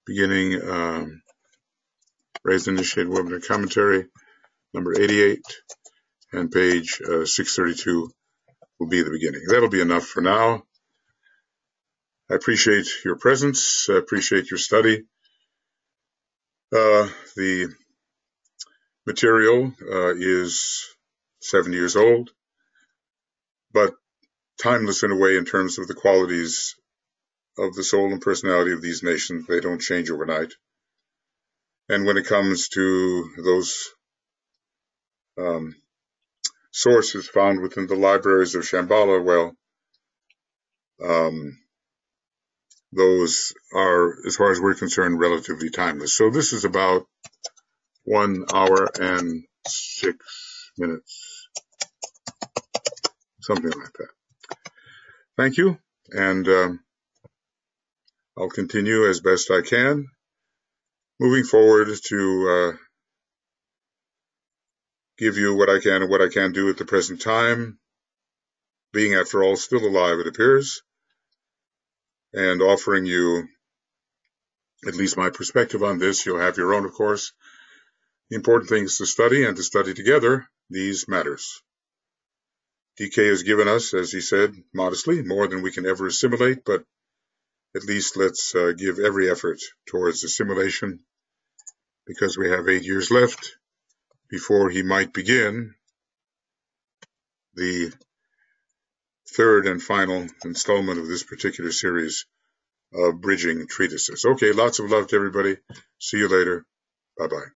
beginning Ray's Initiated Webinar Commentary number 88, and page 632 will be the beginning. That'll be enough for now. I appreciate your presence. I appreciate your study. The material is 7 years old, but timeless in a way in terms of the qualities of the soul and personality of these nations. They don't change overnight. And when it comes to those sources found within the libraries of Shambhala, well, those are, as far as we're concerned, relatively timeless. So this is about 1 hour and 6 minutes, something like that. Thank you, and I'll continue as best I can, moving forward to give you what I can and what I can do at the present time, being, after all, still alive, it appears, and offering you at least my perspective on this. You'll have your own, of course. The important thing is to study, and to study together these matters. DK has given us, as he said, modestly, more than we can ever assimilate, but at least let's give every effort towards assimilation, because we have 8 years left before he might begin the third and final installment of this particular series of bridging treatises. Okay, lots of love to everybody. See you later. Bye-bye.